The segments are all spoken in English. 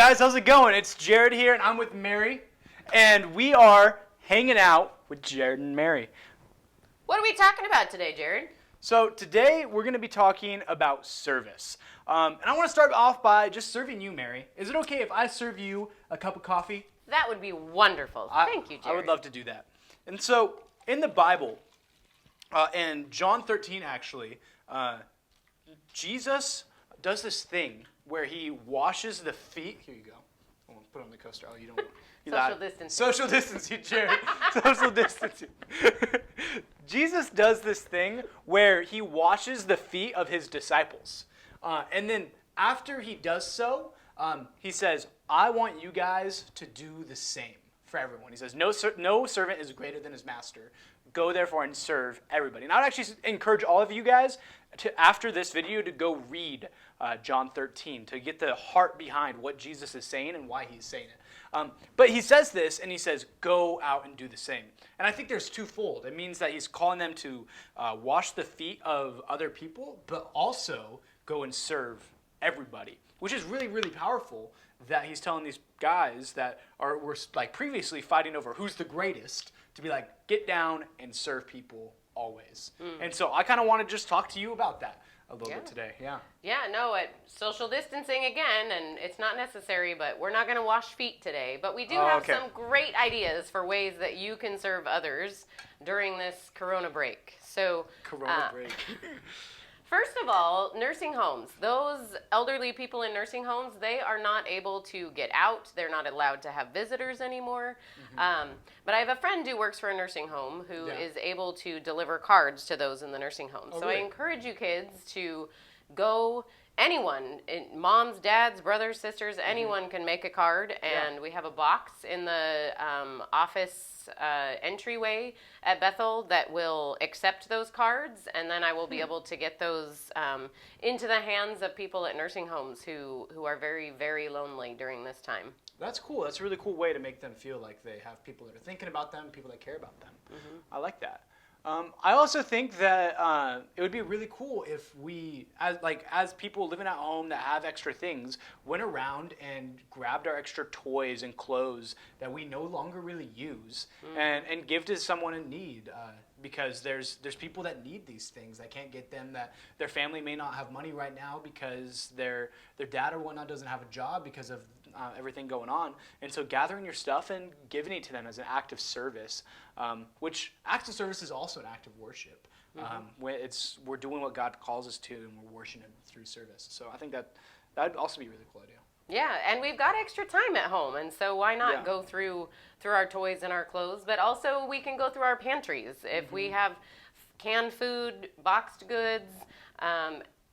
guys, how's it going? It's Jared here, and I'm with Mary, and we are hanging out with Jared and Mary. What are we talking about today, Jared? So today we're going to be talking about service. And I want to start off by just serving you, Mary. Is it okay if I serve you a cup of coffee? That would be wonderful. Thank you, Jared. I would love to do that. And so in the Bible, in John 13 actually, Jesus does this thing where he washes the feet. Here you go. I won't put on the coaster. Oh, you don't. Social distancing. Social distancing, Jared. Social distancing. Jesus does this thing where he washes the feet of his disciples. And then after he does so, he says, I want you guys to do the same for everyone. He says, no servant is greater than his master. Go therefore and serve everybody. And I would actually encourage all of you guys to, after this video, to go read John 13 to get the heart behind what Jesus is saying and why he's saying it. But he says this, and he says, go out and do the same. And I think there's twofold. It means that he's calling them to wash the feet of other people, but also go and serve everybody, which is really, really powerful that he's telling these guys that were like previously fighting over who's the greatest to be like, get down and serve people always. And so I kind of want to just talk to you about that a little bit today. Yeah, social distancing again, and it's not necessary, but we're not going to wash feet today. But we do have some great ideas for ways that you can serve others during this Corona break. So, break. First of all, nursing homes. Those elderly people in nursing homes, they are not able to get out. They're not allowed to have visitors anymore. But I have a friend who works for a nursing home who is able to deliver cards to those in the nursing home. So really? I encourage you kids to go. Anyone, moms, dads, brothers, sisters, anyone can make a card, and we have a box in the office entryway at Bethel that will accept those cards, and then I will be able to get those into the hands of people at nursing homes who are very, very lonely during this time. That's cool. That's a really cool way to make them feel like they have people that are thinking about them, people that care about them. I like that. I also think that it would be really cool if we, as people living at home that have extra things, went around and grabbed our extra toys and clothes that we no longer really use and give to someone in need. Because there's people that need these things that can't get them, that their family may not have money right now because their dad or whatnot doesn't have a job because of everything going on. And so gathering your stuff and giving it to them as an act of service, which act of service is also an act of worship. We're doing what God calls us to, and we're worshiping Him through service. So I think that'd also be a really cool idea. Yeah, and we've got extra time at home, and so why not go through our toys and our clothes, but also we can go through our pantries. If we have canned food, boxed goods,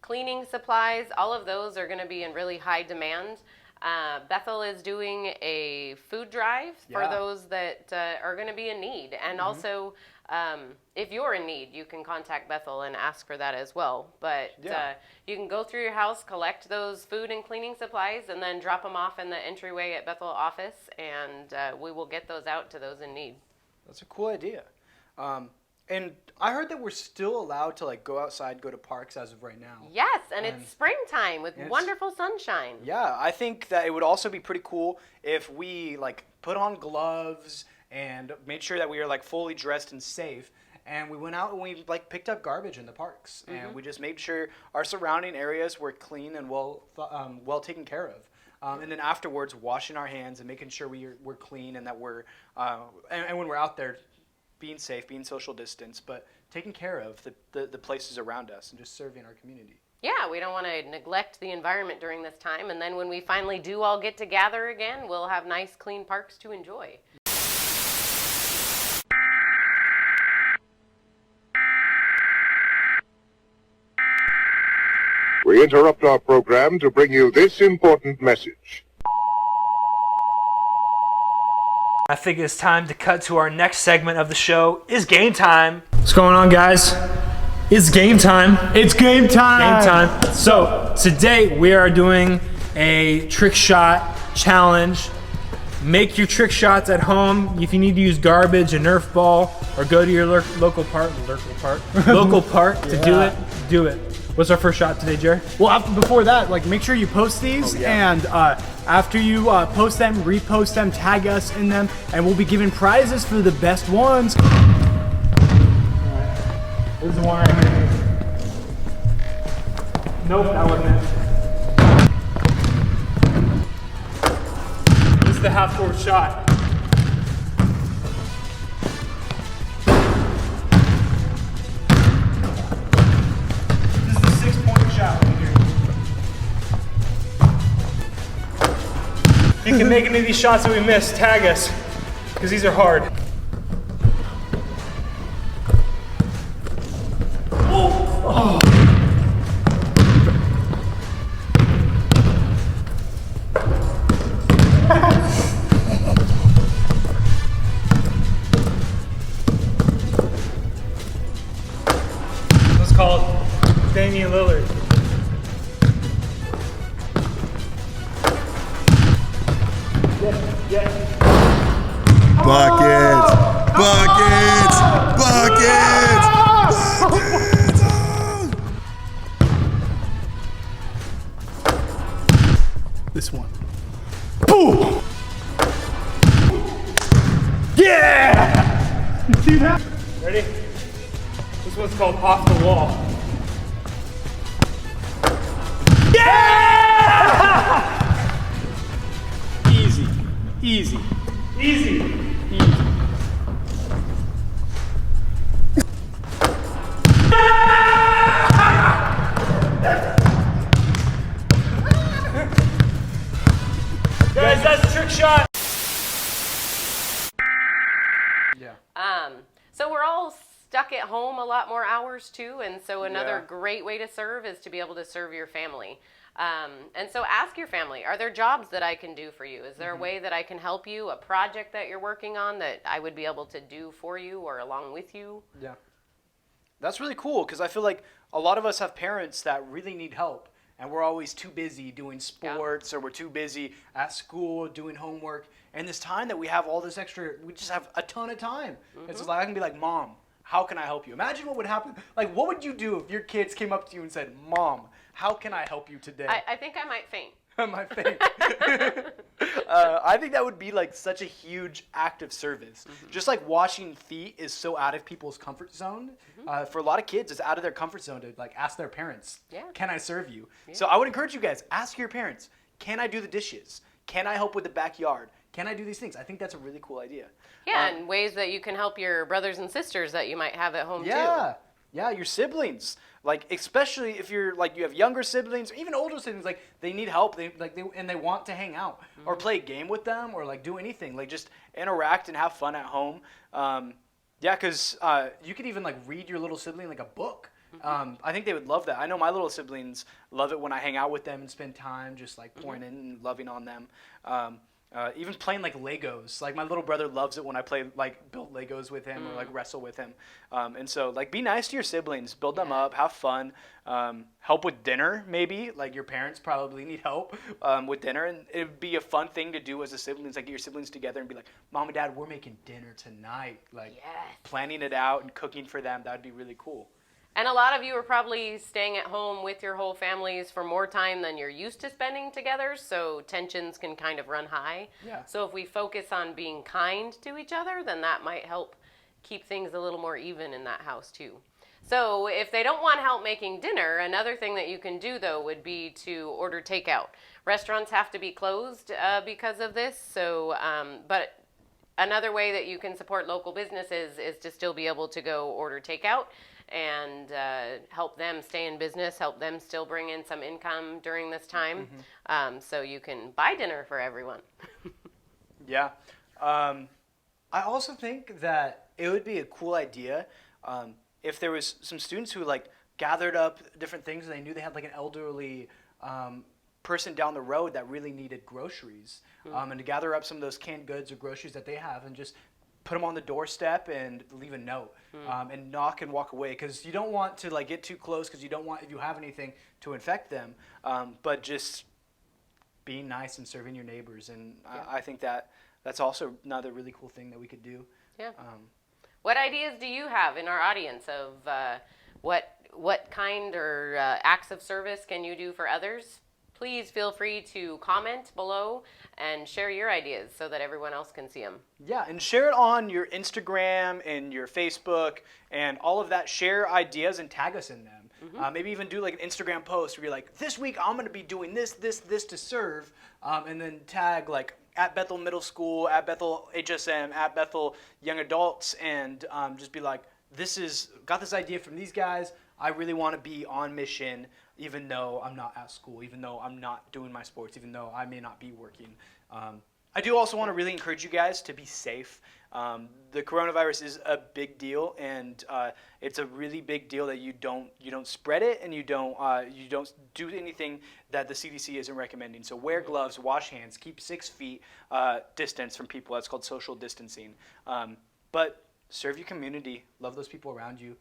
cleaning supplies, all of those are going to be in really high demand. Bethel is doing a food drive for those that are going to be in need, and also if you're in need, you can contact Bethel and ask for that as well. But you can go through your house, collect those food and cleaning supplies, and then drop them off in the entryway at Bethel office, and we will get those out to those in need. That's a cool idea. And I heard that we're still allowed to go outside, go to parks as of right now. Yes, and it's springtime with wonderful sunshine. Yeah, I think that it would also be pretty cool if we put on gloves and made sure that we are fully dressed and safe, and we went out and we picked up garbage in the parks, and we just made sure our surrounding areas were clean and well taken care of. And then afterwards, washing our hands and making sure we're clean and that we're and when we're out there, being safe, being social distance, but taking care of the places around us and just serving our community. Yeah, we don't want to neglect the environment during this time, and then when we finally do all get to gather again, we'll have nice, clean parks to enjoy. We interrupt our program to bring you this important message. I think it's time to cut to our next segment of the show. It's game time. What's going on, guys? It's game time. It's game time. Game time. So today we are doing a trick shot challenge. Make your trick shots at home. If you need to use garbage, a Nerf ball, or go to your local park to do it. What's our first shot today, Jerry? Well, before that, like, make sure you post these, and after you post them, repost them, tag us in them, and we'll be giving prizes for the best ones. All right. This is the one right here. Nope, that wasn't it. This is the half-court shot. This is the 6-point shot right here. If you can make any of these shots that we missed, tag us, because these are hard. Oh. Let's call it Damian Lillard. Buckets! Buckets! Buckets! Buckets! This one. Boom! Yeah! You see that? Ready? This one's called Off the Wall. Yeah! Easy. Easy. Easy. Easy. Guys, that's a trick shot. So we're all stuck at home a lot more hours too, and so another Yeah. great way to serve is to be able to serve your family. And so ask your family, are there jobs that I can do for you? Is there a way that I can help you? A project that you're working on that I would be able to do for you or along with you? Yeah. That's really cool because I feel like a lot of us have parents that really need help and we're always too busy doing sports or we're too busy at school doing homework. And this time that we have all this extra, we just have a ton of time. It's just like I can be like, Mom, how can I help you? Imagine what would happen. Like, what would you do if your kids came up to you and said, Mom, how can I help you today? I think I might faint. My face. I think that would be like such a huge act of service. Just like washing feet is so out of people's comfort zone. For a lot of kids, it's out of their comfort zone to like ask their parents, "Can I serve you?" So I would encourage you guys, ask your parents, "Can I do the dishes? Can I help with the backyard? Can I do these things?" I think that's a really cool idea. Yeah, and ways that you can help your brothers and sisters that you might have at home too. Yeah, your siblings. Like, especially if you're like you have younger siblings or even older siblings, like they need help. They want to hang out or play a game with them or like do anything. Like just interact and have fun at home. Because you could even like read your little sibling like a book. I think they would love that. I know my little siblings love it when I hang out with them and spend time just like pouring in and loving on them. Even playing like Legos. Like my little brother loves it when I play like build Legos with him or like wrestle with him. And so like be nice to your siblings, build them up, have fun, help with dinner maybe. Like your parents probably need help with dinner, and it would be a fun thing to do as a siblings. Like get your siblings together and be like, Mom and Dad, we're making dinner tonight. Like planning it out and cooking for them. That would be really cool. And a lot of you are probably staying at home with your whole families for more time than you're used to spending together, so tensions can kind of run high. Yeah. So if we focus on being kind to each other, then that might help keep things a little more even in that house too. So if they don't want help making dinner, another thing that you can do though would be to order takeout. Restaurants have to be closed because of this, so but another way that you can support local businesses is to still be able to go order takeout and help them stay in business, help them still bring in some income during this time, so you can buy dinner for everyone. Yeah. I also think that it would be a cool idea if there was some students who like gathered up different things and they knew they had like an elderly person down the road that really needed groceries, and to gather up some of those canned goods or groceries that they have and just put them on the doorstep and leave a note and knock and walk away, because you don't want to like get too close, because you don't want, if you have anything, to infect them, but just being nice and serving your neighbors. And I think that That's also another really cool thing that we could do. Yeah. What ideas do you have in our audience of what kind or acts of service can you do for others? Please feel free to comment below and share your ideas so that everyone else can see them. Yeah, and share it on your Instagram and your Facebook and all of that. Share ideas and tag us in them. Maybe even do like an Instagram post where you're like, this week I'm going to be doing this to serve, and then tag like at Bethel Middle School, at Bethel HSM, at Bethel Young Adults, and just be like, got this idea from these guys. I really want to be on mission, even though I'm not at school, even though I'm not doing my sports, even though I may not be working. I do also want to really encourage you guys to be safe. The coronavirus is a big deal, and it's a really big deal that you don't spread it, and you don't do anything that the CDC isn't recommending. So wear gloves, wash hands, keep 6 feet distance from people. That's called social distancing. But serve your community, love those people around you,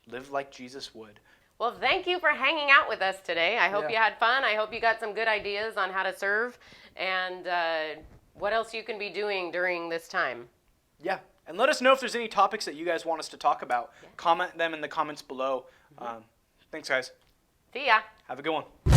live like Jesus would. Well, thank you for hanging out with us today. I hope you had fun. I hope you got some good ideas on how to serve and what else you can be doing during this time. Yeah, and let us know if there's any topics that you guys want us to talk about. Comment them in the comments below. Thanks, guys. See ya. Have a good one.